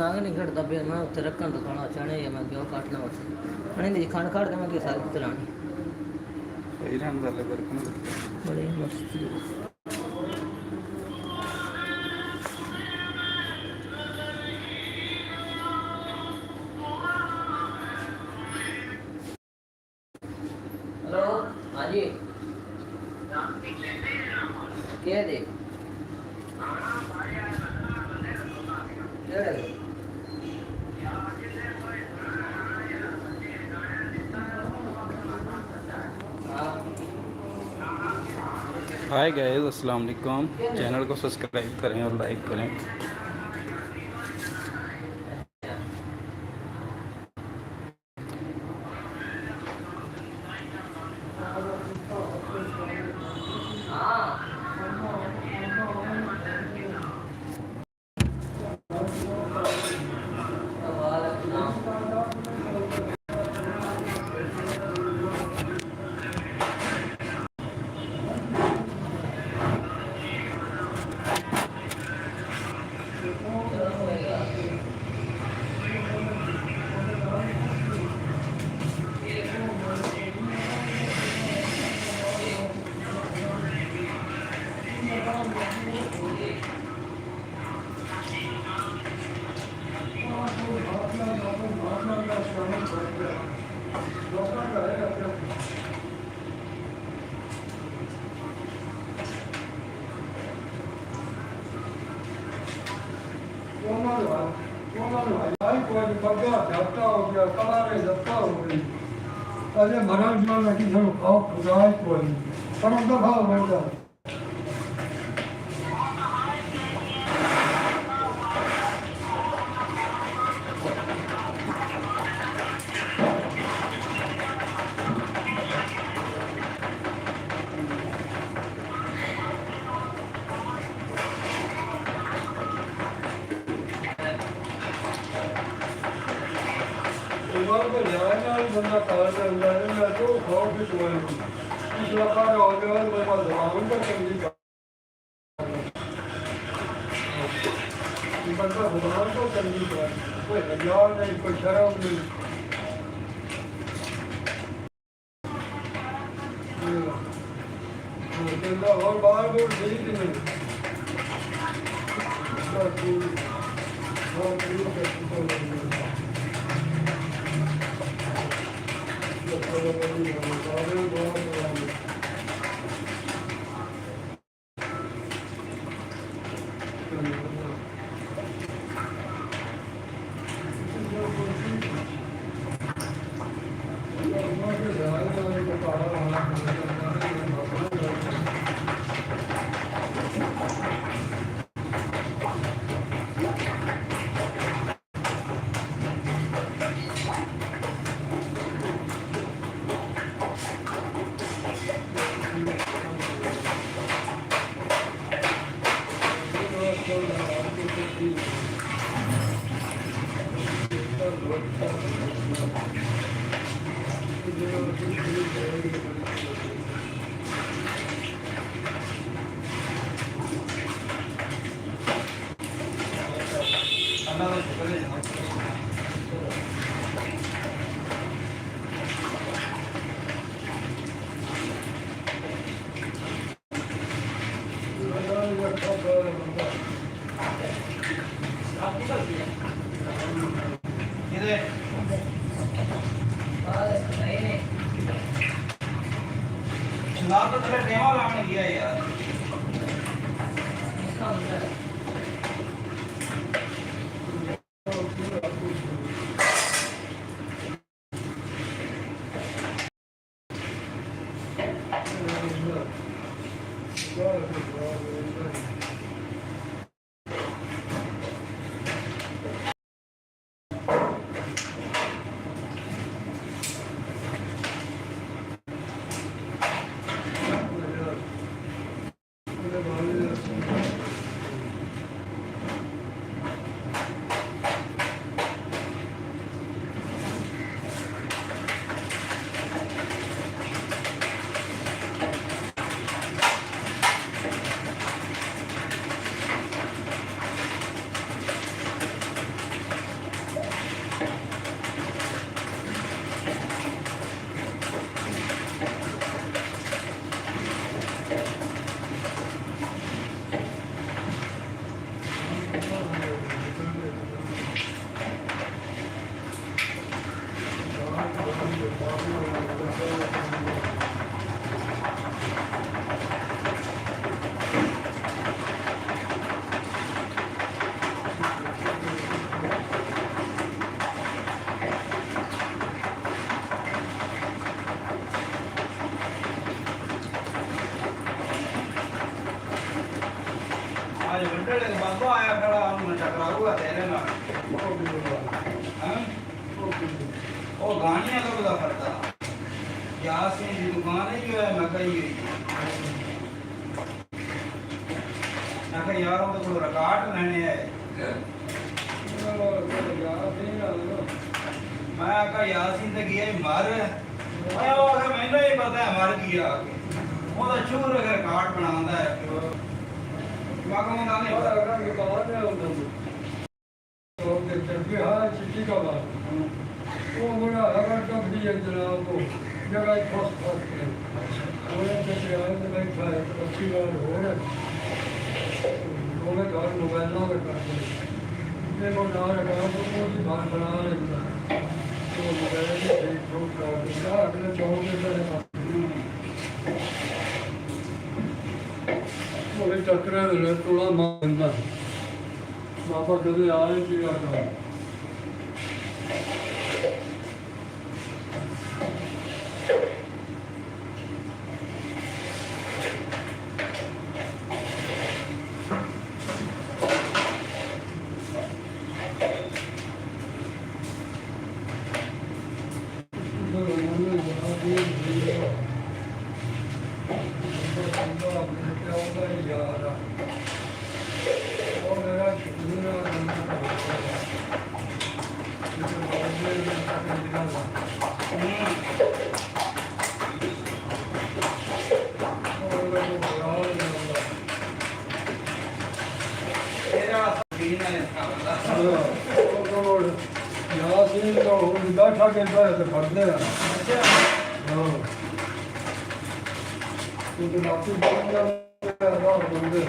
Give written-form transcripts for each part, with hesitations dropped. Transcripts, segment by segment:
नाग नहीं घटता पे मैं उत्थे रखन तो थोड़ा चने या मैं क्यों काटना उससे खणी दी खान काट के मैं के साथ चलानी सही रहंदा ले बरकन बड़ी मस्ती हेलो हाँ जी क्या दे हाय गाइस, अस्सलाम वालेकुम। चैनल को सब्सक्राइब करें और लाइक करें। अरे महाराज माना कि हम खाओ खुदाई को नहीं पर हम दफा हो गया को जाना बंदा कार के अंदर है मैं तो खाओ भी तो है इस लगा रहा हो गया मेरे पास जवान का चंगी का बंदा भगवान को चंगी का कोई हजाम नहीं कोई शर्म नहीं बंदा और बाहर को ठीक नहीं तो तेरा डेमो लाने गया यार ਉਹ ਗਾਣੀਆਂ ਤੋਂ ਬੜਾ ਫਰਦਾ ਯਾਸੀਨ ਦੀ ਦੁਕਾਨ ਹੈ ਜੋ ਹੈ ਮਕਈ ਹੋਈ ਨਾ ਕਿ ਯਾਰ ਉਹਦੇ ਕੋਲ ਰਿਕਾਰਡ ਲੈਣੇ ਹੈ ਮੈਂ ਆਖਾ ਯਾਸੀਨ ਤੇ ਗਿਆ ਮਰ ਮੈਂ ਉਹ ਆਖਾ ਮੈਨੂੰ ਹੀ ਪਤਾ ਹੈ ਮਰ ਗਿਆ ਉਹਦਾ ਸ਼ੁਰੂ ਅਗਰ ਰਿਕਾਰਡ ਬਣਾਉਂਦਾ ਹੈ ਵਾਕਮ ਹੁੰਦਾ ਨਹੀਂ अगर ये बात है तो चलते हाँ चिट्ठी का बात वो बोला अगर कब दिए जनाब को जगह फर्स्ट फर्स्ट है बोले जैसे आए तो मैं खाए तो अच्छी बात हो रहा वो मैं घर मोबाइल ना कर पाते देखो ना रखा तो वो भी बात बना लेता तो मोबाइल से छोड़ कर दूसरा अगले चौके पर ਉਹਦੇ ਚੱਕਰਾਂ ਦੇ ਨਾਲ ਥੋੜਾ ਮੰਨਦਾ ਬਾਬਾ ਕਦੇ ਆਏ ਕੀ ਕਰਦਾ बैठा के फटते हैं क्योंकि बाकी बंदे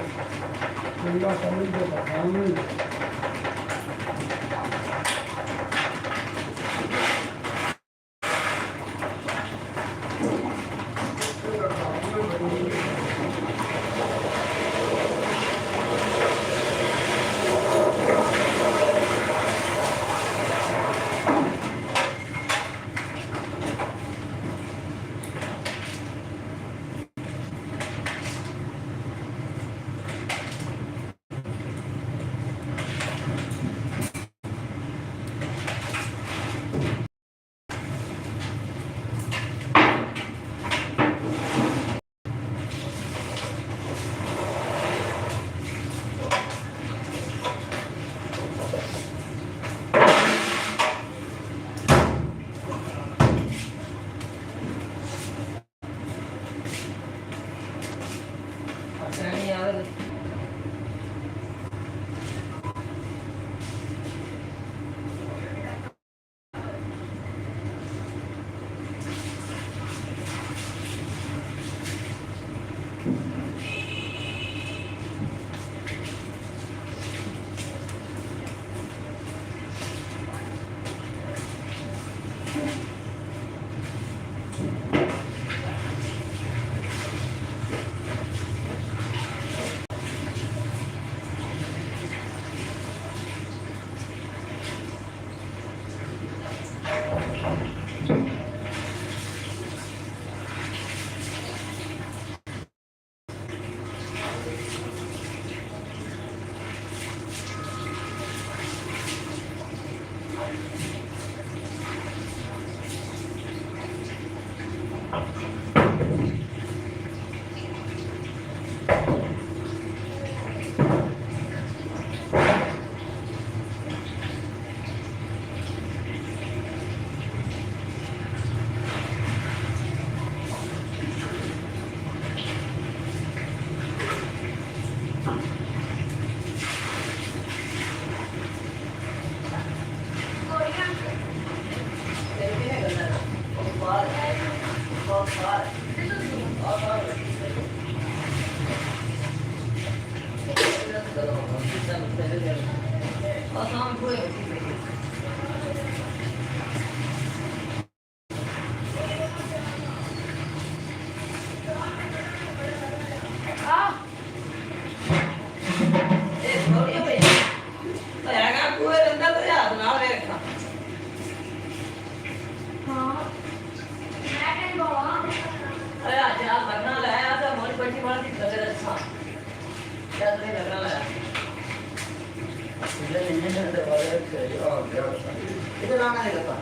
इधर आना है लगा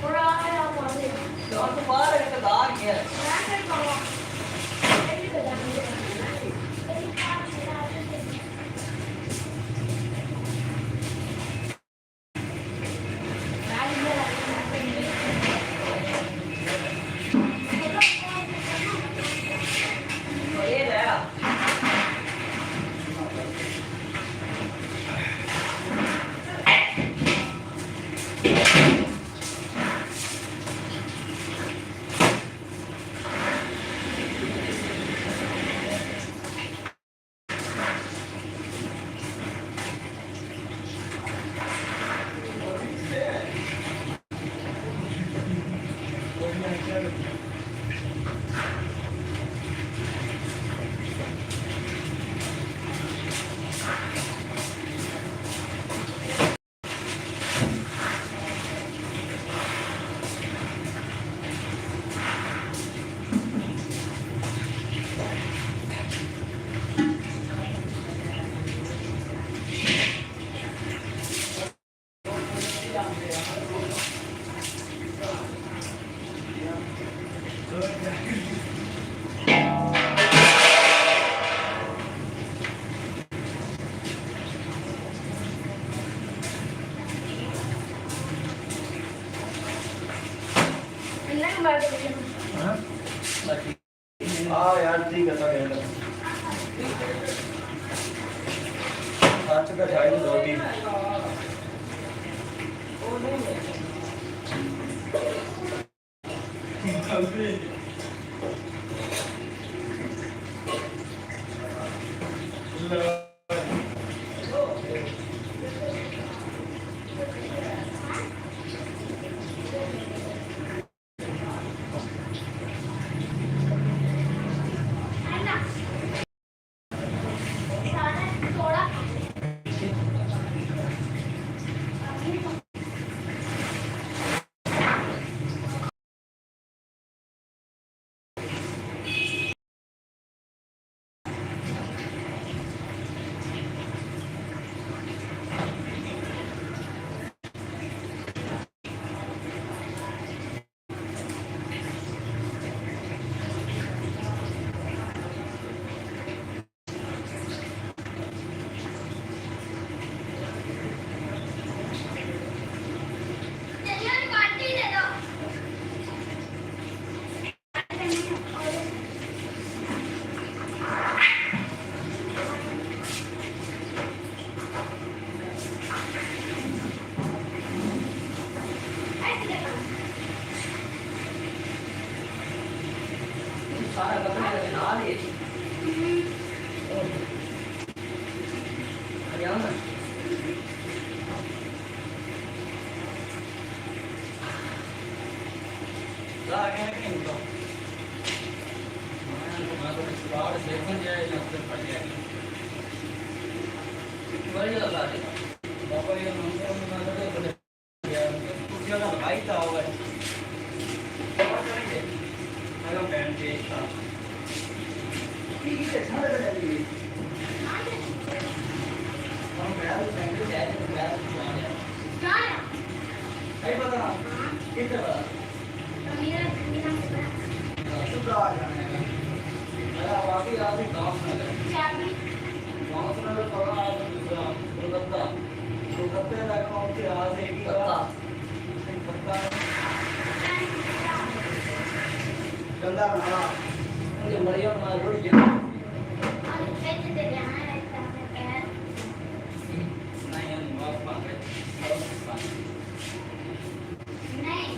और आया पौधे और तो बाहर है तो बाहर गया ये ले हाँ यार ठीक है सब यार आज का चाय रोटी सारा कपड़े का नाल है हरियाणा ला के नहीं तो मैं तो बाहर देखने जाए ना तो पड़ गया बड़ी लगा दे बाबा ये नंबर में ना तो बोले यार कुछ ज्यादा भाई था होगा और करेंगे हेलो बैंड के था ठीक है सारे बना लिए हम बैल बैंड के जाए तो बैल क्या है है पता कितना बड़ा मेरा शुक्र आ जाने अरे बाकी रात में काम ना करें चाबी गाँव से ना थोड़ा दूसरा कोलकाता कोलकाता का काम से आज एक ही पत्ता गंदा बना मुझे मरिया बना रोटी दे और पेट दे यहाँ रहता है नहीं हम बाप पाए नहीं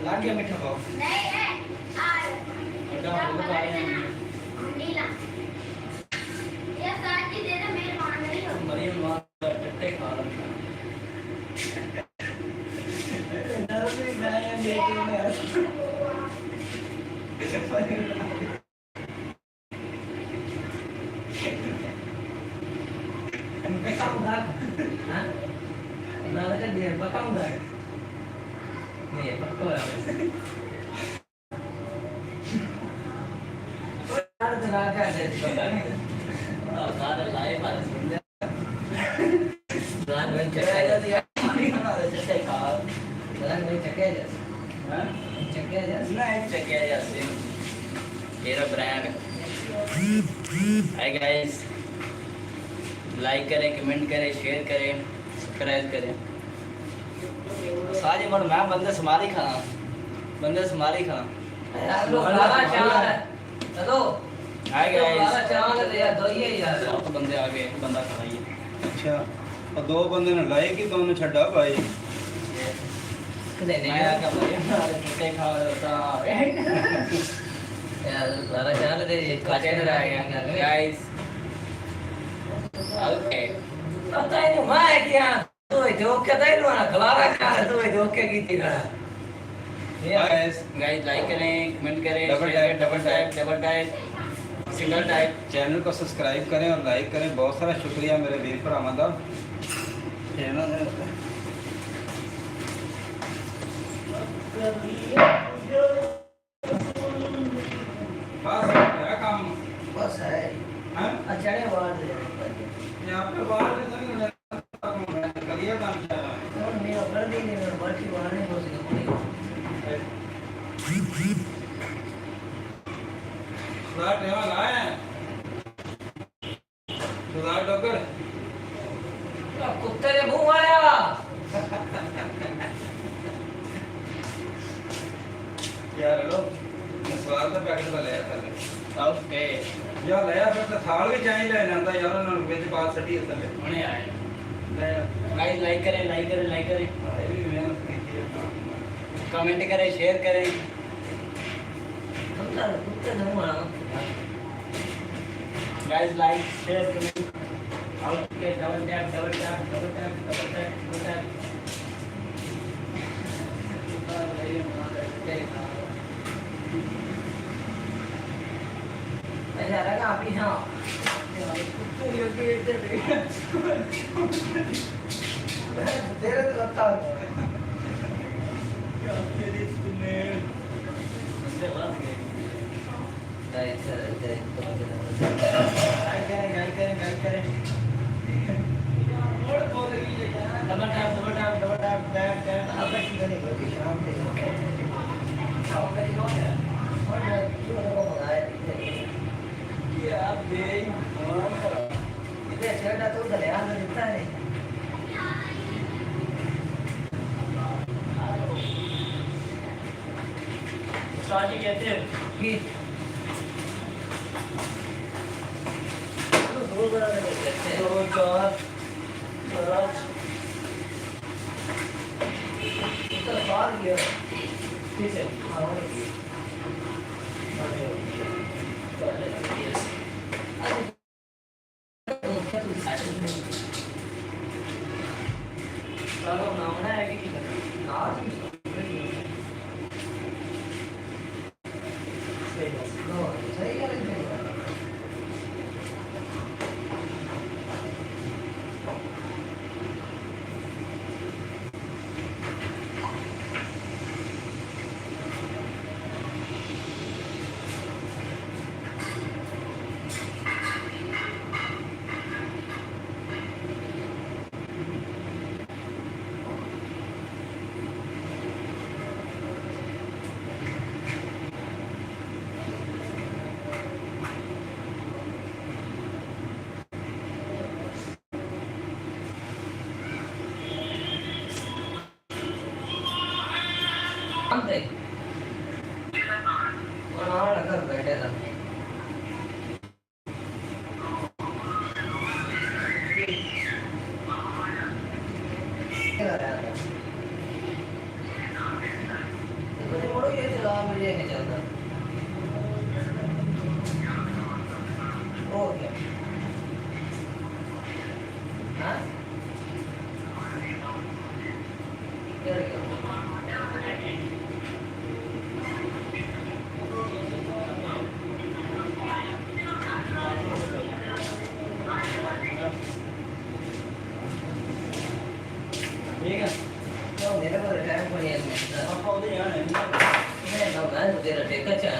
लाग गया मीठा पाव नहीं है नीला ये साथ ही दे दे मेरे मान नहीं हो मरियम मां टट्टे खा रहा नरम में गाया लेके में बताऊंगा हां ना लगा दे बताऊंगा नहीं पक्का है यार चला के दे सारा लाइव आ सुन हाय गाइस, लाइक करें, कमेंट करें, शेयर करें, सब्सक्राइब करें। सारी मन मैं बंदे समारी खाना, बंदे समारी खाना। चलो हाय गाइस, यार बंदे आ गए, बंदा खड़ा ही है। अच्छा और दो बंदे ने लाइक ही दोनों छड्डा भाई मैं क्या भाई हमारे कुत्ते खा रहा था सारा चैनल दे काटे रह गया गाइस। ओके पता ही नहीं मैं क्या तू जो के दे लो ना खलारा क्या तू जो के की खड़ा गाइस गाइस, लाइक करें, कमेंट करें, डबल शेयर करें, tap, double type, single type. Channel को सब्सक्राइब करें और लाइक करें। बहुत सारा शुक्रिया मेरे वीर भरावां दा। बस क्या काम बस है है अचड़े बात यहाँ पे बाहर से करिए काम चल रहा है। और मेरा कर दी नहीं मेरा बाकी बाहर नहीं हो सके खुदा टेवा लाए खुदा डॉक्टर कुत्ते ने मुंह आया यार लो स्वाद ਦਾ ਪੈਕਟ ਤਾਂ ਲਿਆ ਥੱਲੇ ओके ਜਾਂ ਲਿਆ ਫਿਰ ਤਾਂ ਥਾਲ ਵੀ ਚਾਹੀ ਲੈ ਜਾਂਦਾ ਯਾਰ ਉਹਨਾਂ ਨੂੰ ਵਿੱਚ ਬਾਤ ਸੱਟੀ ਥੱਲੇ होने आए। गाइस, लाइक करें, लाइक करें, लाइक करें, ਇਹ ਵੀ ਮਿਹਨਤ ਕੀਤੀ ਹੈ कमेंट करें, शेयर करें। कुत्ते ने मुंह आया guys, like, share, comment. Okay, double tap, double tap, double tap, double tap, double tap. ऐसा लगा अभी हाँ तेरे तो लगता है लाइक करें, लाइक करें, लाइक करें। Double tap, double tap, double tap, tap, tap. शादी कहते हैं दो चार पाँच ठीक है। बैठे था ये चला मुझे नहीं चलता हो गया हाँ क्या ठीक है। तो मेरे को रिटायर पर ये आप आओ यार। मैं ना तेरा टेका चाह